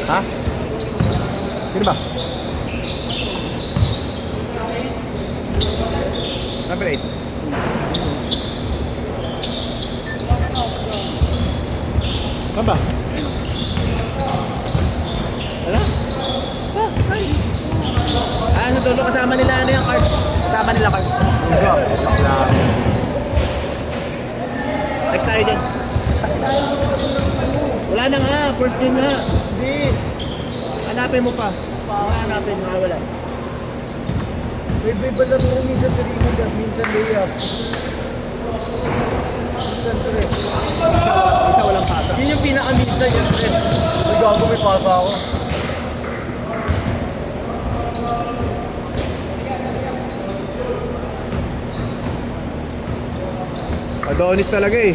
Ha? Sino ba? Number 8. Saan ba? Wala? Sa dulo kasama nila ano yung card? Kasama nila card. Next tayo dyan. Wala na nga, first game nga. Hindi. Hanapin mo pa. Hanapin mo, wala. May ba lang mo minsan trinid at minsan layup. Minsan tres. Isa walang pasa. Yun yung pinaka-minsan yung tres. May gago may pasa ako. Adonis talaga eh.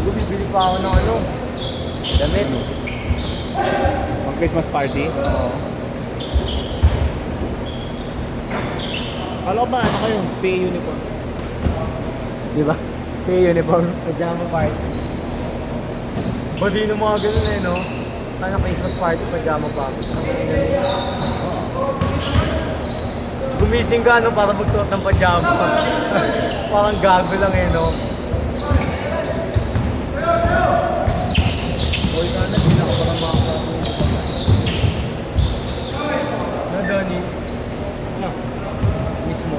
Bibili pa ako ng ano, damit. Pang Christmas party? Oo. Kala ko ba, ano kayo? PA uniform. Di ba? PA uniform. Pajama party. Ba di ng mga ganun eh, no? Sana Christmas party, pajama pa. Gumising ka, no? Para magsuot ng pajama. Parang gago lang eh, no? Hoy, sana din ako parang makakapagod. No, Donis? Ano? Mismo.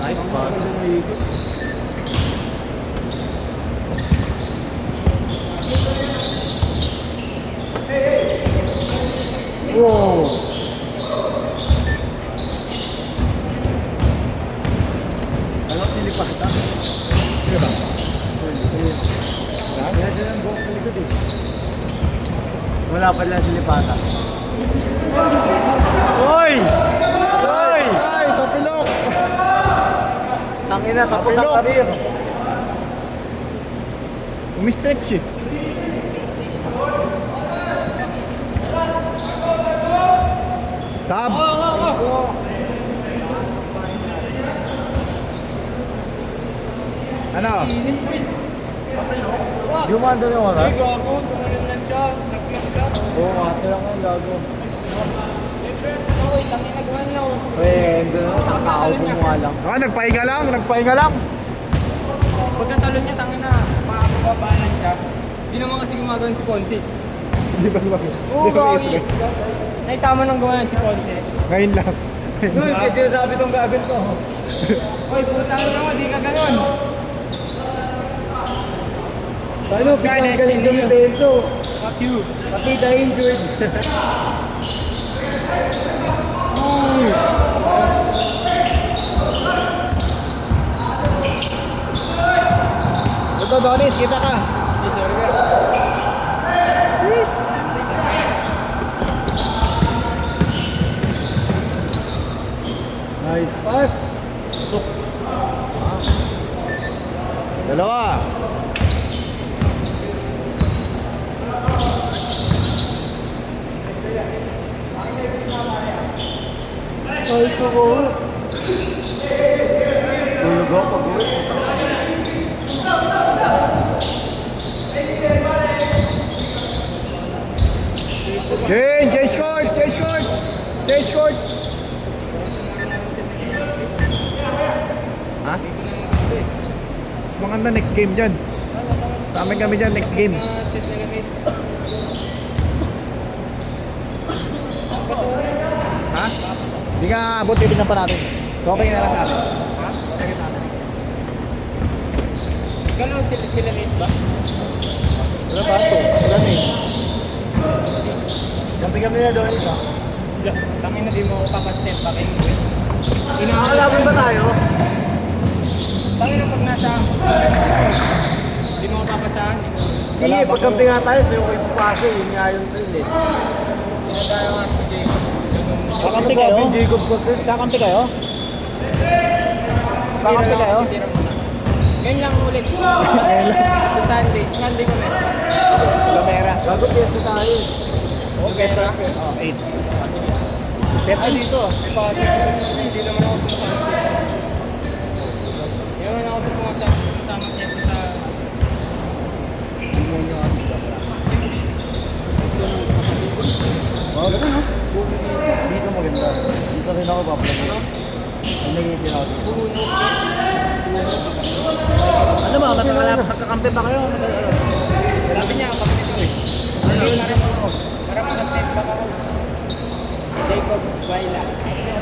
Nice pass. Wow! Alam ko silipata. Sino ba? Kaya dyan ang buhok sa likod eh. Wala pala silipata. Hoy! Hoy! Ay, tapilok! Tangina, tapos ang Tapilok. karir. Umistretch eh. Sab! Ano? Yung mga doon yung oras? Gago, tumalim lang siya. Nag-vlog siya. Oo, ate lang ang gago. Siyempre, okay, tangin nagawa niya. Pwede na, nakakaupo mo nga lang. Ah, nagpahinga lang, nagpahinga lang. Pagkatalo niya, tangin na, makakababaan siya. Hindi naman kasi gumagawin si Ponce. Di ba ba? Oo, Di ba gawin. Naitama nang gawa si Ponce. Ngayon lang. Uy, kaya sinasabi tong gagawin ko. Hoy, putang na mo, di ka ganon. Paano? Biglang galing kami Benzo. Fuck you. Pati the injured. Ito, Donis, kita ka. Nice pass. Pasok. Dalawa. Ay, ito ko. Tulog ako pag-uwi. Jane, change court! Change court! Change court! Ha? Mas maganda next game dyan. Sa amin kami dyan, next game. Set na gamit. Ha? Hindi ka abot, titignan pa natin. So, okay na lang sa atin. Ha? Okay na natin. Gano'n sila mate ba? Wala ba ito? Wala na eh. Kampi kami na doon isa. Tangin na di mo ako papaset pa kayo. Inakalaban ba tayo? Tangin na pag nasa... Di mo ako papasahan. Hindi, pagkampi nga tayo, sa'yo ko ipapasa. Yun nga yung trend eh. Pinadaya nga si Jacob. Kakampi kayo? Jacob Cortez. Kakampi kayo? Kakampi kayo? Ngayon lang ulit. Sa Sunday. Sunday ko na. Lumera. Bago piyesa tayo. Okay, na? Oh, 8. Piyesa dito. May pakasip. Hindi naman ako sumasama. Hindi naman ako sumasama niya sa... Oh, ganun no? Dito maganda. Dito rin ako papalag. Ang nagiging ako dito. Ano ba? Magkakampi ba kayo? Sabi niya, kapit ko eh. Para makastate back ako. Jacob Baila.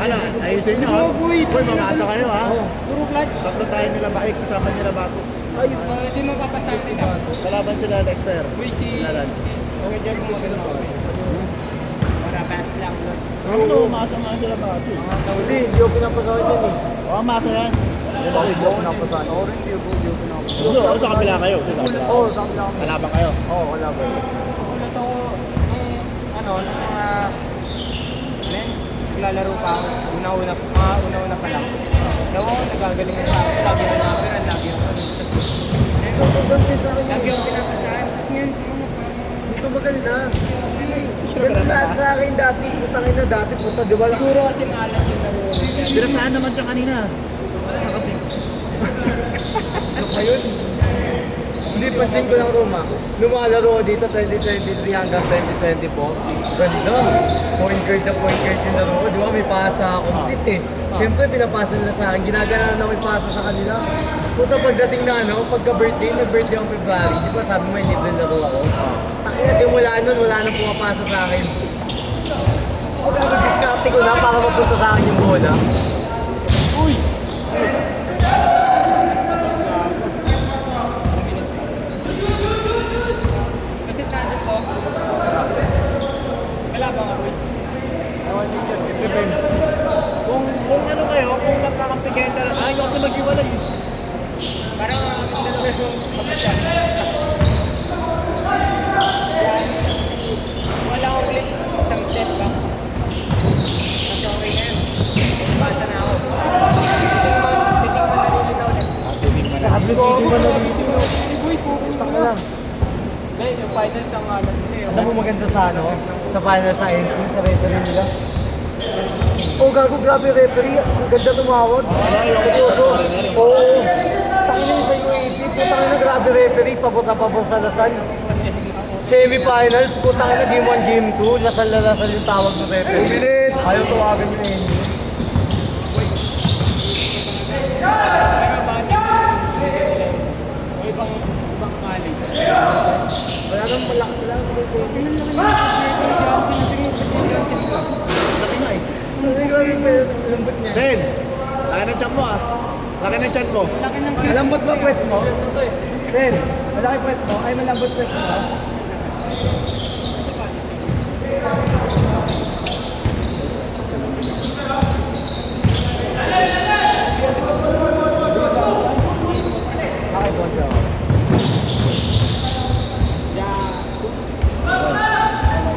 Ano? Ayusin nyo ha? Uy, mamasa kayo ha? Puro clutch. Tatlo tayo nila ba? Kasama nila bago. Ay, hindi mo papasasin na. Kalaban sila Dexter. Uy, si... Okay, dyan mo maganda ko. Para pass lang. Ano? Umasa nga sila bago. Hindi ako pinapasahan yan eh. Oo, masa yan. Hindi ako pinapasahan. Oo rin, hindi ako pinapasahan. Ano sa kabila kayo? Oo, sa kabila kami. Kalaban kayo? Oo, kalaban. Ulat ako, nung mga... Men, lalaro pa ako. Una-una pa lang. Daw ako, nagagalingan pa ako. Lagi na namin, lagi ako. Lagi ako pinapasahan. Tapos ngayon, Ito maganda. Ganun lahat sa akin dati. Putangin na dati. Puta, di ba? siguro kasi maalat yung laro. Pinasahan naman siya kanina. Kasi. So ngayon, hindi pansin ko lang Roma. Lumalaro ko dito 2023 hanggang 2024. Ganda. Point guard na point guard yung laro ko. Di ba may pasa ako. Eh. Siyempre pinapasa nila sa akin. Ginagana na may pasa sa kanila. Puta pagdating na pagka-birthday, nag-birthday ako February. Di ba sabi mo may libre laro ako? Kaya simula nun, wala nang pumapasa sa akin. Pagka mag-discarte ko na para mapunta sa akin yung bola. Uy! Kasi tanong ko, kalaban ka rin. It depends. Kung ano kayo, kung magkakampi kayo talaga, ayaw kasi mag-iwalay. Parang dalawa yung kapatid. Wala ko ulit isang step back. Mas okay na yun. Basta na ako. Titing pa nalilitaw ulit. Sabi ko, hindi mo nalilitaw. Uy, pupunta ka lang. Dahil yung finals ang alam nila. Alam mo maganda sa sa final sa NC, sa referee nila. Oh, gago, grabe referee. Ang ganda tumawag. Seryoso. Oo. Tangin na sa UAP. Putang na grabe referee. Pabot sa Lasal. Semi-finals. Putang na game 1, game 2. Lasal na Lasal yung tawag ng referee. 2 minutes. Ayaw tawagan nila yun. Pero bakit? O ibang college. Wala nang malaki lang. Laki na eh. Sen, laki ng tiyan mo ah. Laki ng tiyan mo. Laki ng Malambot ba pwet mo? Sen, Malaki puwet mo? Ay, malambot puwet mo? Okay po siya.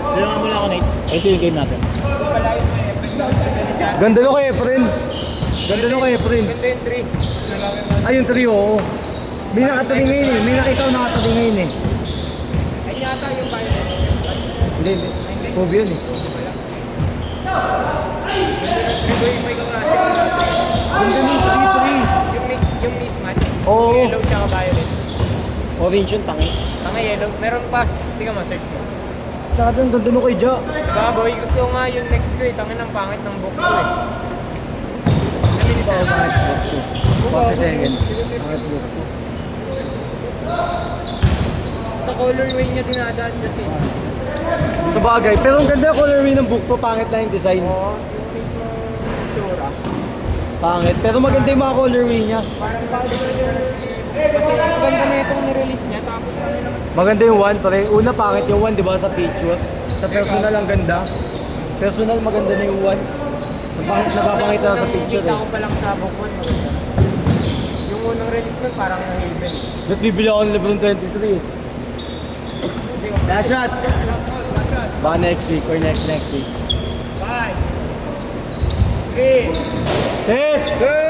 Tulungan mo lang ako, Nate. Ito yung game natin. Ganda nung kay Efren. Ganda nung kay Efren. Ganda yung 3. Ay, yung trio, oo. May nakatabi ngayon eh. May nakita ko nakatabi ngayon eh. Ay yata yung violet. Hindi, hindi. Kobe yun eh. May kaklase yung Ganda nung 3-3. yung mismatch. Oo. Yellow tsaka violet. Orange yung tangi. Tanga yellow. Meron pa. Tingnan mo, search mo. Saka doon, ganda nung kay Ja. Baboy, gusto ko nga yung next ko eh. Tangin ng pangit ng book ko eh. Ito, bakit book ko? 40 seconds. Bakit book ko? Sa colorway niya dinadaan kasi. Sa bagay, pero ang ganda yung colorway ng book ko, pangit lang yung design. Oo, yung mismo tsura. Pangit, pero maganda yung mga colorway niya. Parang bago na yun. Kasi ang ganda na itong nirelease niya. Tapos ano naman. Maganda yung one, pare. Una pangit yung one, di ba, sa picture. Sa personal ang ganda. Personal maganda na yung one. Napapangit na sa picture Kita eh. ko pa lang sa book 1. Yung unang release nun parang Haven. Ba't bibili ako ng Lebron 23 eh? Last shot! Baka next week or next week. 5, 3, Set!